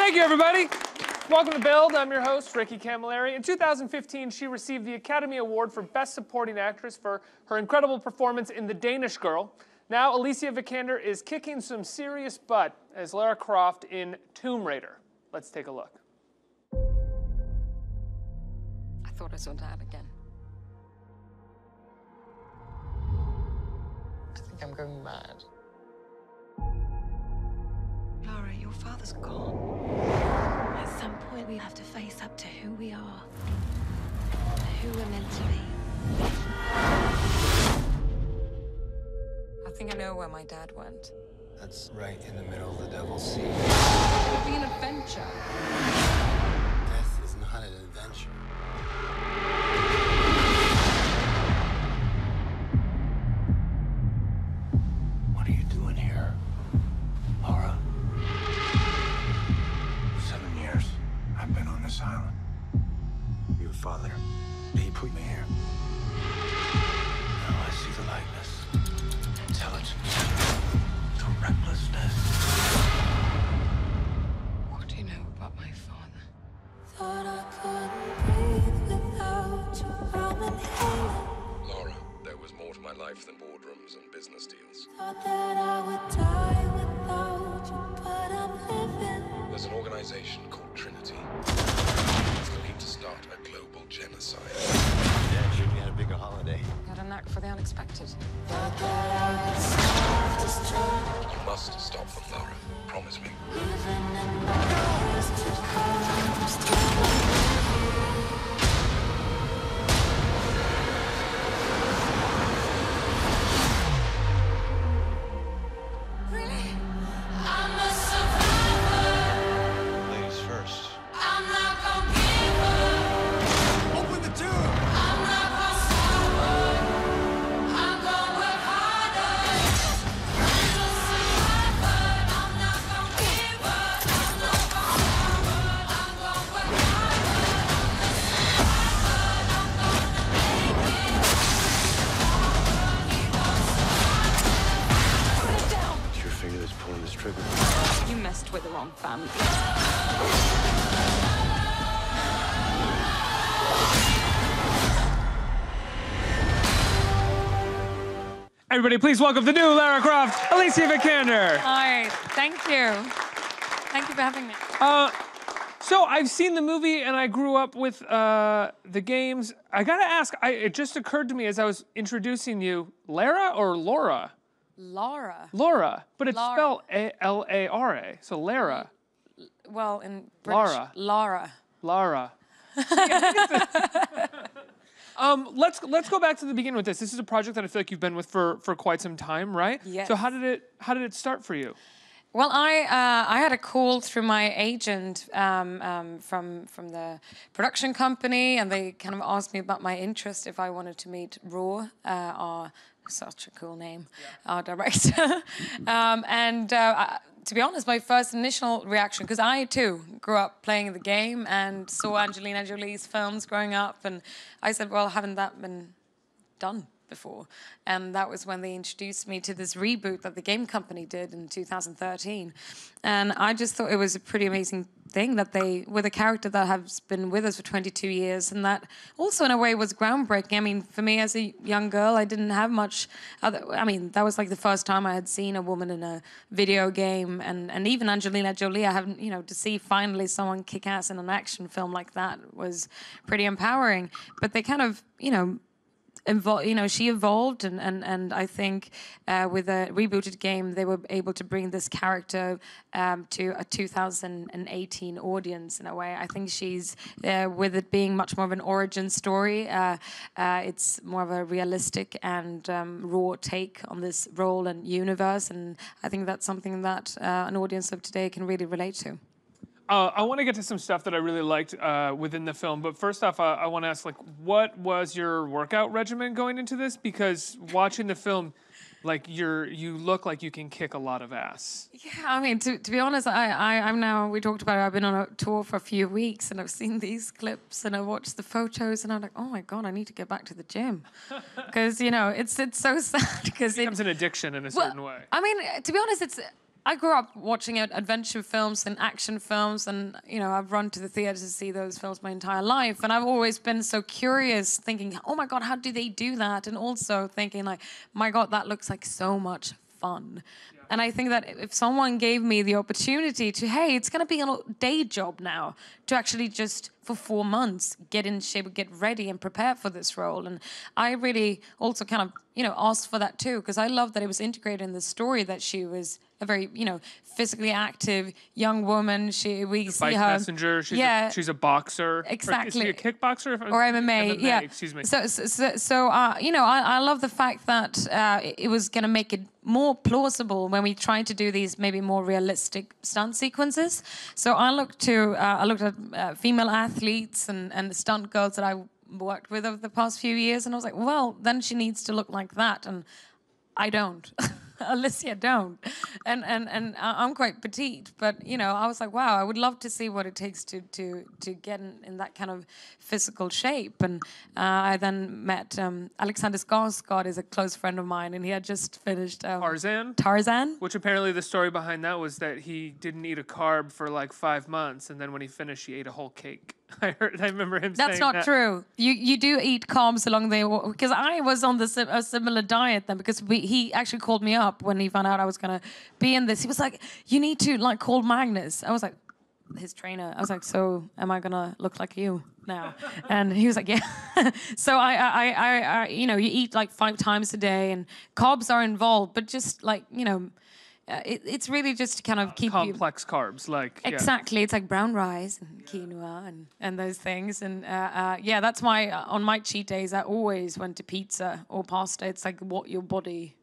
Thank you, everybody. Welcome to Build. I'm your host, Ricky Camilleri. In 2015, she received the Academy Award for Best Supporting Actress for her incredible performance in The Danish Girl. Now, Alicia Vikander is kicking some serious butt as Lara Croft in Tomb Raider. Let's take a look. I thought I saw Dad again. I think I'm going mad. Lara, your father's gone. At some point, we have to face up to who we are, who we're meant to be. I think I know where my dad went. That's right in the middle of the Devil's Sea. It'll be an adventure. Death is not an adventure. What are you doing here, Lara? 7 years I've been on this island. Your father, he put me here. Now I see the likeness, intelligence, the recklessness. What do you know about my father? Thought I couldn't breathe without you. I'm inhaling. Lara, there was more to my life than boardrooms and business deals. Thought that I would die without you, but I'm living. There's an organization called Trinity. It's looking to start a global genocide. Dad showed me had a bigger holiday. Got a knack for the unexpected. Thought that I would self-destruct. You must stop them, Lara. Promise me. Even in my eyes to come, still really? I'm a survivor. Ladies first. I'm not gonna give up. Open the door! I'm not gonna sour. I'm gonna work harder. I'm a survivor. I'm not gonna give up. I'm not gonna sour. I'm gonna work harder. I'm a survivor. I'm gonna make it. Keep on surviving. Put it down. It's your finger that's pulling this trigger. You messed with the wrong family. Everybody, please welcome the new Lara Croft, Alicia Vikander. Hi, thank you. Thank you for having me. So I've seen the movie and I grew up with the games. I gotta ask, it just occurred to me as I was introducing you, Lara or Laura? Laura. Laura, but it's Lara. spelled A-L-A-R-A, so Lara. Well, in British, Lara. Lara. Lara. Let's go back to the beginning with this. This is a project that I feel like you've been with for quite some time, right? Yes. So how did it start for you? Well, I had a call through my agent from the production company, and they kind of asked me about my interest if I wanted to meet Roar, our such a cool name, our director. To be honest, my first initial reaction, because I too grew up playing the game and saw Angelina Jolie's films growing up, and I said, well, haven't that been done before? And that was when they introduced me to this reboot that the game company did in 2013. And I just thought it was a pretty amazing thing that they, with a character that has been with us for 22 years, and that also in a way was groundbreaking. I mean, for me as a young girl, I didn't have much other, I mean, that was like the first time I had seen a woman in a video game, and even Angelina Jolie, I haven't, you know, to see finally someone kick ass in an action film like that was pretty empowering. But they kind of, you know, she evolved, and I think with a rebooted game, they were able to bring this character to a 2018 audience in a way. I think she's, with it being much more of an origin story, it's more of a realistic and raw take on this role and universe, and I think that's something that an audience of today can really relate to. I want to get to some stuff that I really liked within the film, but first off, I want to ask, like, what was your workout regimen going into this? Because watching the film, like, you look like you can kick a lot of ass. Yeah, I mean, to be honest, I'm now, we talked about it, I've been on a tour for a few weeks, and I've seen these clips, and I watched the photos, and I'm like, oh my God, I need to get back to the gym. Because, you know, it's so sad, because it becomes an addiction in a certain way. I mean, to be honest, I grew up watching adventure films and action films, and I've run to the theater to see those films my entire life, and I've always been so curious, thinking, oh my God, how do they do that? And also thinking like, my God, that looks like so much fun. And I think that if someone gave me the opportunity to, hey, it's going to be a day job now, to actually just for 4 months get in shape, get ready and prepare for this role. And I really also kind of, asked for that too, because I love that it was integrated in the story that she was a very, physically active young woman. We see Bike her messenger. She's a boxer. Exactly. Or, is she a kickboxer? Or MMA, yeah. Excuse me. So I love the fact that it was going to make it more plausible when we tried to do these maybe more realistic stunt sequences. So I looked at female athletes and stunt girls that I worked with over the past few years, and I was like, well, then she needs to look like that, and I don't. Alicia don't. And I'm quite petite, but, I was like, wow, I would love to see what it takes to get in that kind of physical shape. And I then met Alexander Skarsgård is a close friend of mine, and he had just finished Tarzan. Which apparently the story behind that was that he didn't eat a carb for like 5 months, and then when he finished, he ate a whole cake. I remember him saying that. That's not true. You do eat carbs along the way, because I was on a similar diet then, because he actually called me up when he found out I was going to be in this. He was like, you need to call Magnus. I was like, his trainer. I was like, so am I going to look like you now? And he was like, yeah. So I you eat like 5 times a day, and carbs are involved, but just it's really just to kind of keep complex carbs, like exactly. It's like brown rice and quinoa and those things, and that's why on my cheat days I always went to pizza or pasta. It's like what your body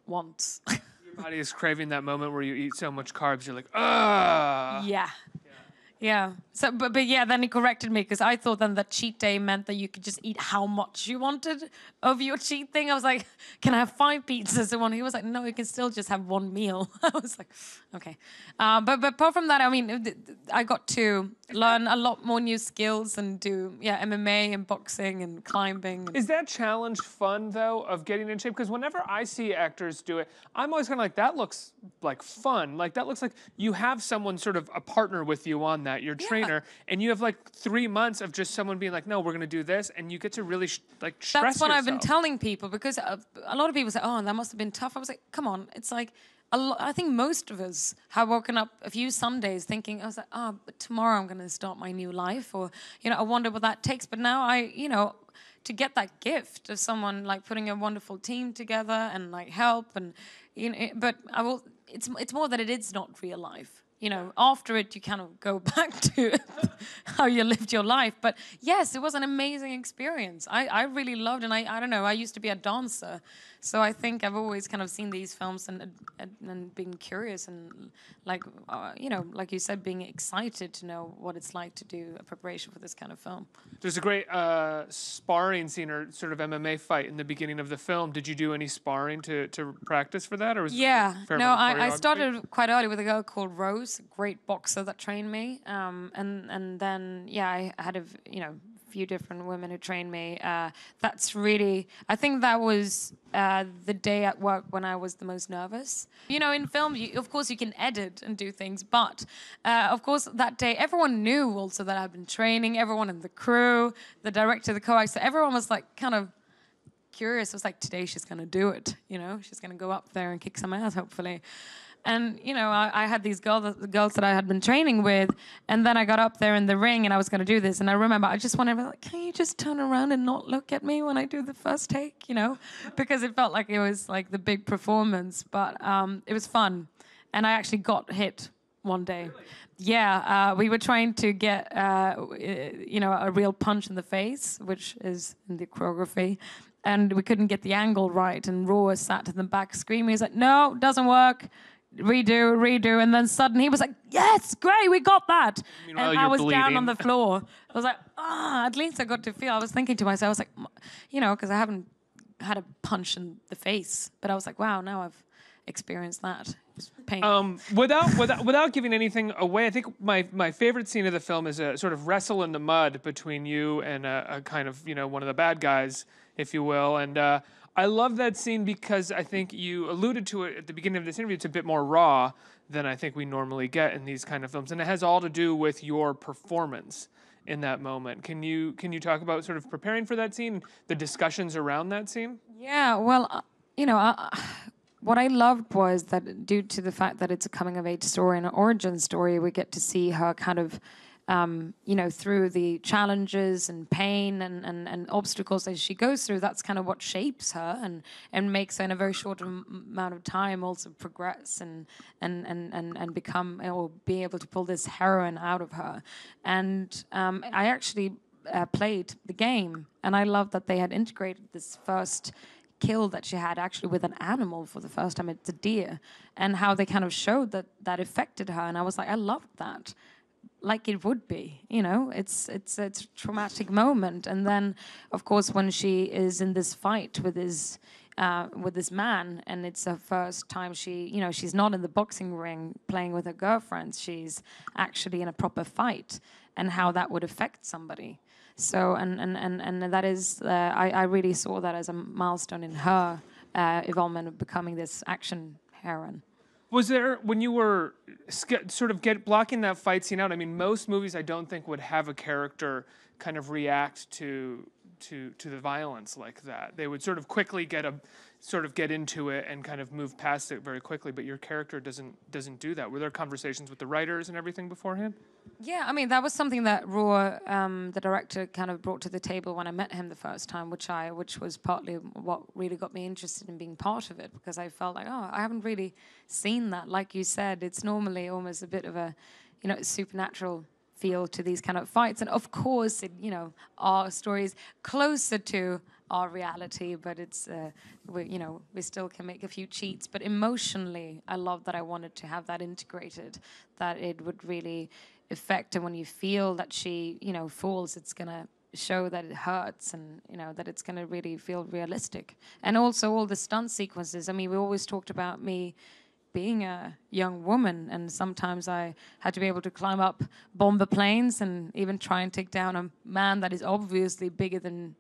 wants. Your body is craving that moment where you eat so much carbs, you're like, ah. Yeah. So, but yeah, then he corrected me, because I thought then that cheat day meant that you could just eat how much you wanted of your cheat thing. I was like, can I have 5 pizzas in one? He was like, no, you can still just have 1 meal. I was like, okay. But apart from that, I mean, I got to learn a lot more new skills and do MMA and boxing and climbing. Is that challenge fun though, of getting in shape? Because whenever I see actors do it, I'm always kind of like, that looks like fun. Like that looks like you have someone sort of a partner with you on that, your trainer, and you have like 3 months of just someone being like, no, we're going to do this, and you get to really stress yourself. That's what I've been telling people, because a lot of people say, oh, that must have been tough. I was like, come on, it's like, I think most of us have woken up a few Sundays thinking, I was like, but tomorrow I'm going to start my new life, or, I wonder what that takes. But now to get that gift of someone like putting a wonderful team together and like help, and, but it's more that it is not real life. After it, you kind of go back to how you lived your life. But yes, it was an amazing experience. I really loved it. And I don't know, I used to be a dancer. So I think I've always kind of seen these films and been curious and like you said, being excited to know what it's like to do a preparation for this kind of film. There's a great sparring scene or sort of MMA fight in the beginning of the film. Did you do any sparring to practice for that? Or was I started quite early with a girl called Rose, a great boxer that trained me. And then, I had a few different women who trained me. That's really, I think that was the day at work when I was the most nervous. In film, of course you can edit and do things, but of course that day everyone knew also that I'd been training, everyone in the crew, the director, the co-actor, everyone was like kind of curious. It was like, today she's going to do it, she's going to go up there and kick some ass, hopefully. And, I had these girls that I had been training with, and then I got up there in the ring and I was going to do this. And I remember I just wanted to be like, can you just turn around and not look at me when I do the first take, Because it felt like it was like the big performance, but it was fun. And I actually got hit one day. Really? Yeah, we were trying to get, a real punch in the face, which is in the choreography. And we couldn't get the angle right. And Roar sat in the back screaming. He's like, no, doesn't work. Redo. And then suddenly he was like, yes, great, we got that. Meanwhile, and I was bleeding. down on the floor. I was like, at least I got to feel. I was thinking to myself, I was like, because I haven't had a punch in the face. But I was like, wow, now I've experienced that. It's pain. Without giving anything away, I think my favorite scene of the film is a sort of wrestle in the mud between you and a kind of, one of the bad guys, if you will. And I love that scene because I think you alluded to it at the beginning of this interview. It's a bit more raw than I think we normally get in these kind of films, and it has all to do with your performance in that moment. Can you talk about sort of preparing for that scene, the discussions around that scene? Yeah, well, what I loved was that due to the fact that it's a coming of age story and an origin story, we get to see her kind of, through the challenges and pain and obstacles that she goes through. That's kind of what shapes her and makes her in a very short amount of time also progress and become or be able to pull this heroine out of her. And I actually played the game, and I love that they had integrated this first kill that she had actually with an animal for the first time. It's a deer, and how they kind of showed that affected her. And I was like, I loved that, like it would be, it's a traumatic moment. And then, of course, when she is in this fight with this man, and it's her first time she's not in the boxing ring playing with her girlfriends, she's actually in a proper fight, and how that would affect somebody. So, and that is, I really saw that as a milestone in her evolvement of becoming this action heroine. Was there, when you were blocking that fight scene out, I mean, most movies I don't think would have a character kind of react to the violence like that. They would sort of quickly get into it and kind of move past it very quickly, but your character doesn't do that. Were there conversations with the writers and everything beforehand? Yeah, I mean, that was something that Roar, the director, kind of brought to the table when I met him the first time, which was partly what really got me interested in being part of it, because I felt like, I haven't really seen that. Like you said, it's normally almost a bit of a, supernatural feel to these kind of fights. And of course, our story is closer to our reality, but it's, we still can make a few cheats. But emotionally, I love that I wanted to have that integrated, that it would really affect, and when you feel that she, falls, it's going to show that it hurts, and, that it's going to really feel realistic. And also all the stunt sequences. I mean, we always talked about me being a young woman, and sometimes I had to be able to climb up bomber planes and even try and take down a man that is obviously bigger than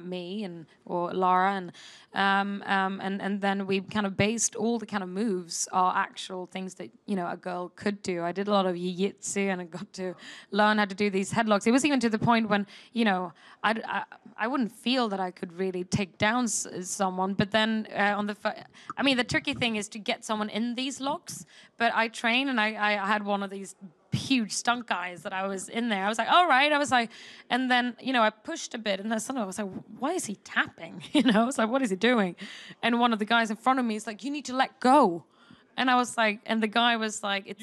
me or Lara, and then we kind of based all the kind of moves are actual things that a girl could do. I did a lot of jiu-jitsu, and I got to learn how to do these headlocks. It was even to the point when I wouldn't feel that I could really take down someone, but then the tricky thing is to get someone in these locks. But I trained, and I had one of these huge stunt guys that I was in there. I was like, all right. I was like, and then, I pushed a bit, and then suddenly I was like, why is he tapping? I was like, what is he doing? And one of the guys in front of me is like, you need to let go. And I was like, and the guy was like,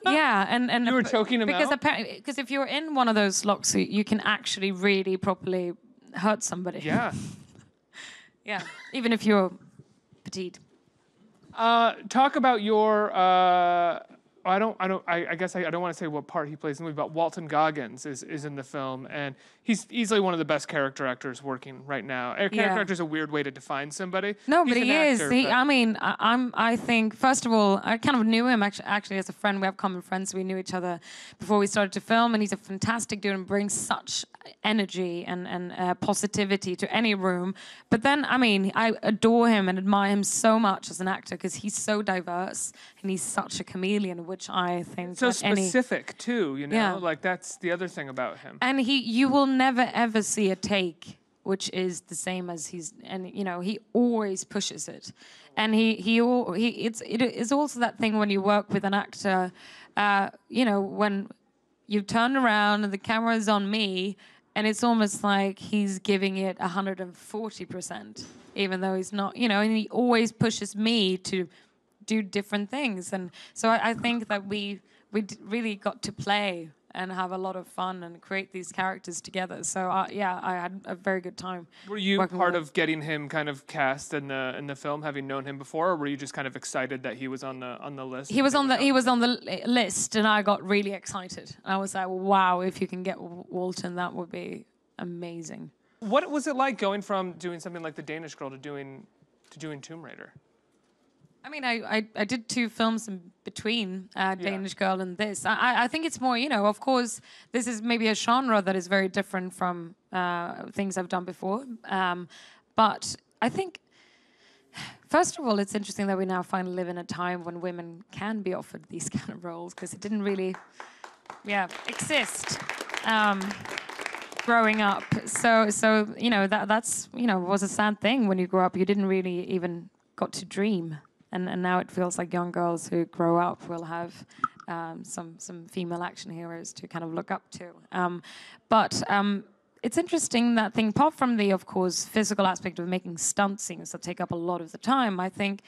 yeah. And you were choking him out? Because if you're in one of those locks, you can actually really properly hurt somebody. Yeah. Yeah. Even if you're petite. Talk about your, I guess I don't want to say what part he plays in the movie, but Walton Goggins is in the film, and he's easily one of the best character actors working right now. Character actor is a weird way to define somebody. No, he's but he is. I think, first of all, I kind of knew him actually as a friend. We have common friends. We knew each other before we started to film, and he's a fantastic dude and brings such energy and positivity to any room. But then, I adore him and admire him so much as an actor, because he's so diverse and he's such a chameleon, which I think so specific too. Yeah. Like that's the other thing about him. And you will never ever see a take which is the same as he always pushes it. And it is also that thing when you work with an actor, when you turn around and the camera is on me, and it's almost like he's giving it 140%, even though he's not, and he always pushes me to do different things. And so I think that we really got to play and have a lot of fun and create these characters together. So I had a very good time. Were you part of getting him kind of cast in the film, having known him before, or were you just kind of excited that he was on the list? He was on the list, and I got really excited. I was like, wow, if you can get Walton, that would be amazing. What was it like going from doing something like The Danish Girl to doing Tomb Raider? I did 2 films in between Danish Girl and this. I think it's more, of course, this is maybe a genre that is very different from things I've done before. But I think First of all, it's interesting that we now finally live in a time when women can be offered these kind of roles, because it didn't really, exist growing up. So you know, that's you know, was a sad thing when you grew up. You didn't really even got to dream, and now it feels like young girls who grow up will have some female action heroes to kind of look up to. But it's interesting, that thing, apart from the, of course, physical aspect of making stunt scenes that take up a lot of the time, I think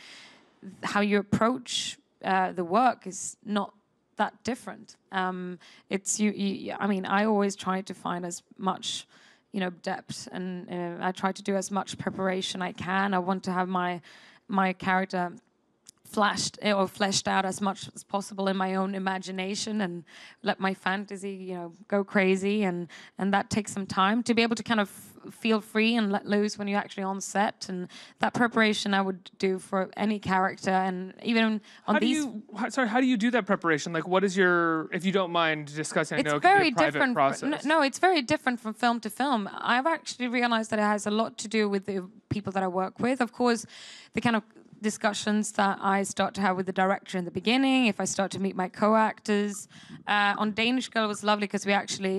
how you approach the work is not that different. It's I mean, I always try to find as much, you know, depth, and I try to do as much preparation I can. I want to have my character fleshed out as much as possible in my own imagination, and let my fantasy, you know, go crazy, and that takes some time to be able to kind of feel free and let loose when you're actually on set. And that preparation I would do for any character, and even on how do you do that preparation? Like, what is your, if you don't mind discussing, I know it can very be a private different. process. No, it's very different from film to film. I've actually realized that it has a lot to do with the people that I work with. Of course, the kind of discussions that I start to have with the director in the beginning, if I start to meet my co-actors. On Danish Girl, it was lovely because we actually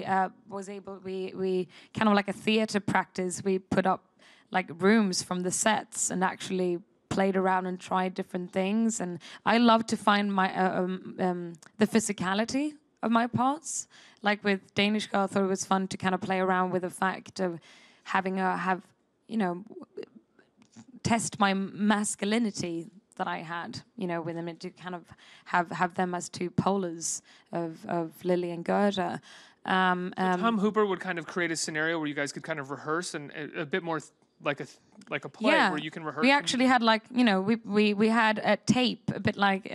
we kind of like a theater practice, we put up like rooms from the sets and actually played around and tried different things. And I love to find my the physicality of my parts. Like with Danish Girl, I thought it was fun to kind of play around with the fact of test my masculinity that I had, you know, with them, and to kind of have them as two polars of Lily and Gerda. Tom Hooper would kind of create a scenario where you guys could kind of rehearse, and a bit more like a play where you can rehearse. We actually had, like, you know, we had a tape, a bit like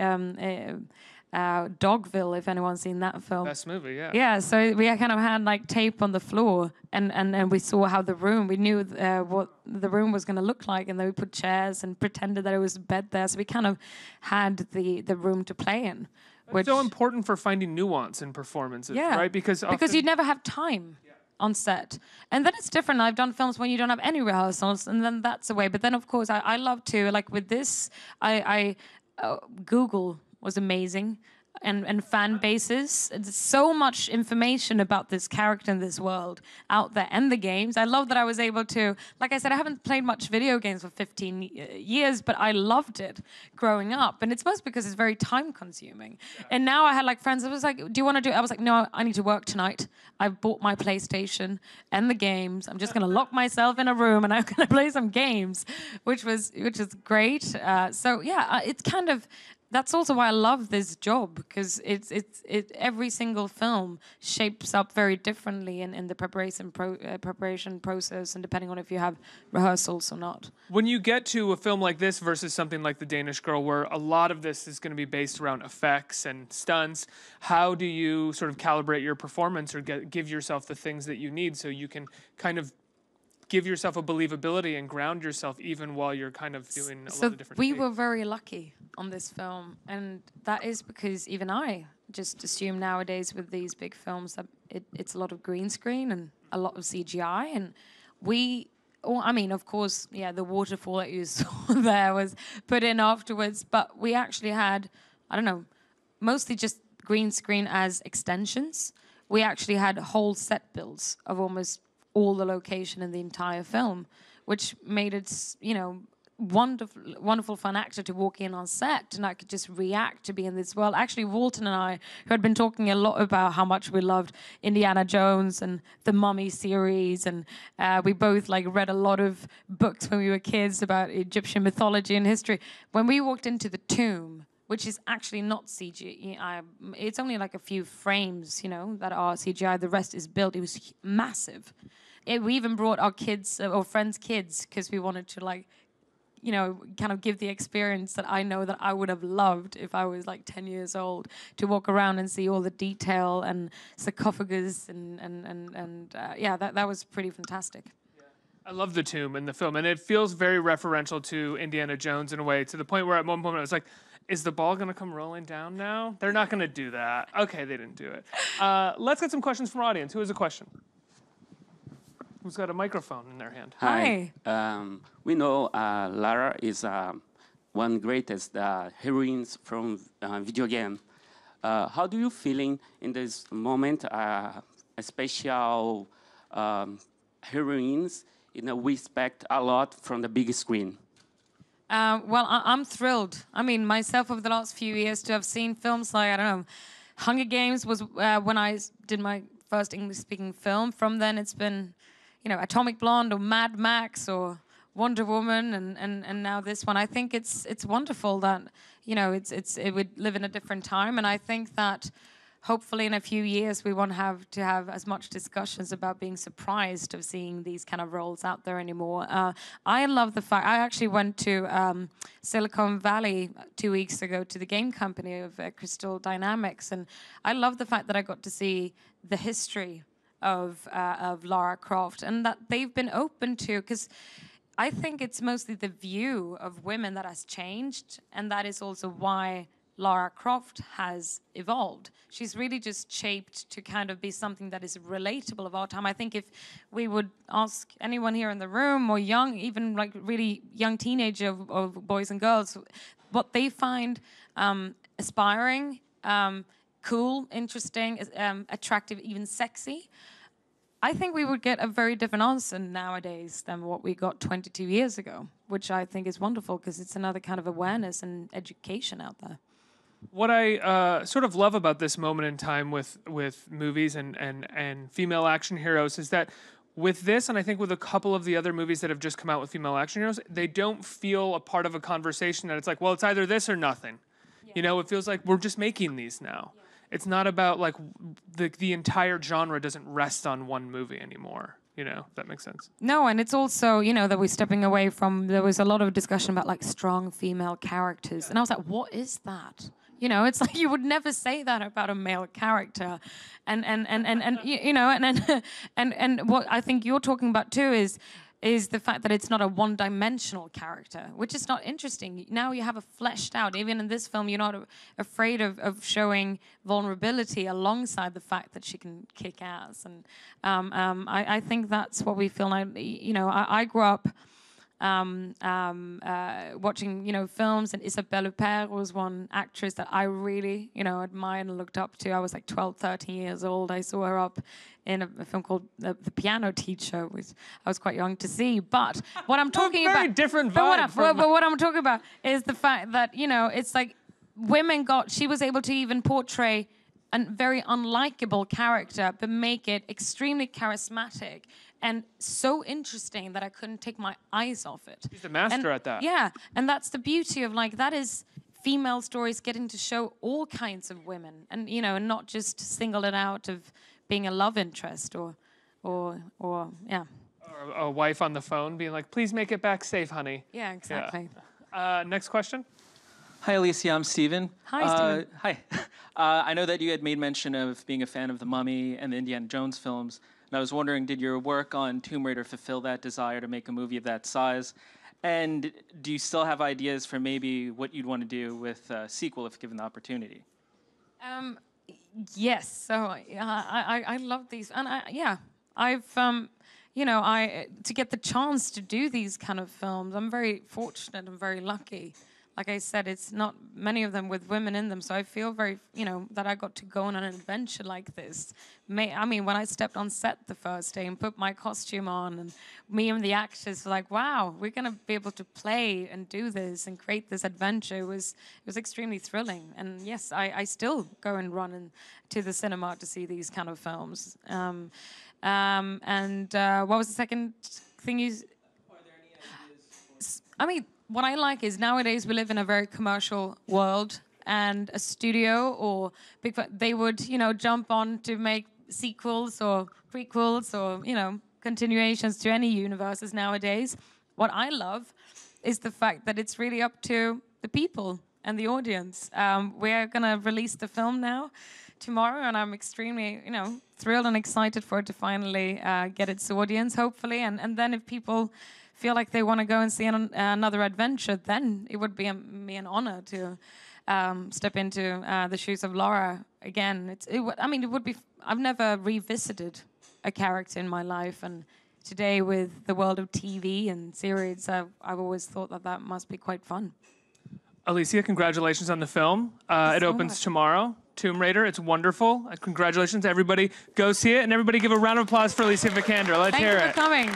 Dogville, if anyone's seen that film. Best movie, yeah. Yeah, so we kind of had like tape on the floor, and we saw how we knew what the room was going to look like, and then we put chairs and pretended that it was a bed there, so we kind of had the room to play in. It's so important for finding nuance in performances, right? Because you never have time on set. And then it's different. I've done films when you don't have any rehearsals, and then that's a way. But then, of course, I love to, like with this, Google was amazing, and fan bases. There's so much information about this character in this world out there, and the games. I love that I was able to, like I said, I haven't played much video games for 15 years, but I loved it growing up. And it's mostly because it's very time consuming. Yeah. And now I had like friends that was like, do you want to do it? I was like, no, I need to work tonight. I've bought my PlayStation and the games. I'm just going to lock myself in a room and I'm going to play some games, which is great. So yeah, it's kind of, that's also why I love this job, because every single film shapes up very differently in the preparation process, and depending on if you have rehearsals or not. When you get to a film like this versus something like The Danish Girl, where a lot of this is going to be based around effects and stunts, how do you sort of calibrate your performance, or give yourself the things that you need so you can kind of give yourself a believability and ground yourself even while you're kind of doing a lot of different things? We were very lucky on this film, and that is because even I just assume nowadays with these big films that it's a lot of green screen and a lot of CGI, and of course, the waterfall that you saw there was put in afterwards, but we actually had, I don't know, mostly just green screen as extensions. We actually had whole set builds of almost all the location in the entire film, which made it, you know, wonderful fun actor to walk in on set, and I could just react to be in this world. Actually, Walton and I, who had been talking a lot about how much we loved Indiana Jones and the Mummy series, and we both like read a lot of books when we were kids about Egyptian mythology and history. When we walked into the tomb, which is actually not CGI, it's only like a few frames, you know, that are CGI. The rest is built. It was massive. We even brought our kids or friends' kids because we wanted to, like, you know, kind of give the experience that I know that I would have loved if I was like 10 years old, to walk around and see all the detail and sarcophagus that was pretty fantastic. I love the tomb in the film, and it feels very referential to Indiana Jones in a way, to the point where at one moment I was like, is the ball going to come rolling down now? They're not going to do that. Okay, they didn't do it. Let's get some questions from our audience. Who has a question? who's got a microphone in their hand. Hi. We know Lara is one greatest heroines from video game. How do you feeling in this moment, a special heroines we expect a lot from the big screen? Well, I'm thrilled. I mean, myself over the last few years to have seen films like, I don't know, Hunger Games was when I did my first English-speaking film. From then, it's been, Atomic Blonde or Mad Max or Wonder Woman, and now this one. I think it's wonderful that it would live in a different time, and I think that hopefully in a few years we won't have to have as much discussions about being surprised of seeing these kind of roles out there anymore. I love the fact I actually went to Silicon Valley 2 weeks ago to the game company of Crystal Dynamics, and I love the fact that I got to see the history of Lara Croft and that they've been open to, because I think it's mostly the view of women that has changed, and that is also why Lara Croft has evolved. She's really just shaped to kind of be something that is relatable of our time. I think if we would ask anyone here in the room or young, even like really young teenager of boys and girls, what they find aspiring, cool, interesting, attractive, even sexy, I think we would get a very different answer nowadays than what we got 22 years ago, which I think is wonderful because it's another kind of awareness and education out there. What I sort of love about this moment in time with movies and female action heroes is that with this, and I think with a couple of the other movies that have just come out with female action heroes, they don't feel a part of a conversation that it's like, well, it's either this or nothing. Yeah. It feels like we're just making these now. Yeah. It's not about like the entire genre doesn't rest on one movie anymore. If that makes sense. No, and it's also, that we're stepping away from, there was a lot of discussion about like strong female characters. And I was like, what is that? It's like you would never say that about a male character. And what I think you're talking about too is the fact that it's not a one-dimensional character, which is not interesting. Now you have a fleshed out, even in this film, you're not afraid of showing vulnerability alongside the fact that she can kick ass. And I think that's what we feel like. I grew up watching, films, and Isabelle Huppert was one actress that I really, admired and looked up to. I was like 12, 13 years old. I saw her up in a film called The Piano Teacher, which I was quite young to see. But what I'm talking about... Very different vibe. But what I'm talking about is the fact that, it's like she was able to even portray a very unlikable character, but make it extremely charismatic and so interesting that I couldn't take my eyes off it. She's the master at that. Yeah, and that's the beauty of that is female stories getting to show all kinds of women, and and not just single it out of being a love interest or yeah. Or a wife on the phone being like, "Please make it back safe, honey." Yeah, exactly. Yeah. Next question. Hi, Alicia. I'm Steven. Hi, Steven. Hi. I know that you had made mention of being a fan of The Mummy and the Indiana Jones films. And I was wondering, did your work on Tomb Raider fulfill that desire to make a movie of that size? And do you still have ideas for maybe what you'd want to do with a sequel if given the opportunity? Yes. So I love these. And I've, to get the chance to do these kind of films, I'm very fortunate and very lucky. Like I said, it's not many of them with women in them, so I feel very, that I got to go on an adventure like this. When I stepped on set the first day and put my costume on, and me and the actors were like, wow, we're going to be able to play and do this and create this adventure. It was extremely thrilling. And yes, I still go and run to the cinema to see these kind of films. What was the second thing you... Are there any ideas? What I like is nowadays we live in a very commercial world, and a studio or they would, jump on to make sequels or prequels or, continuations to any universes nowadays. What I love is the fact that it's really up to the people and the audience. We're going to release the film now tomorrow, and I'm extremely, thrilled and excited for it to finally get its audience, hopefully. And then if people feel like they want to go and see another adventure, then it would be me an honor to step into the shoes of Lara again. It would be. I've never revisited a character in my life, and today with the world of TV and series, I've always thought that that must be quite fun. Alicia, congratulations on the film. It so opens much. tomorrow. Tomb Raider, it's wonderful. Congratulations, everybody. Go see it, and everybody give a round of applause for Alicia Vikander. Let's Thank hear you it. for coming.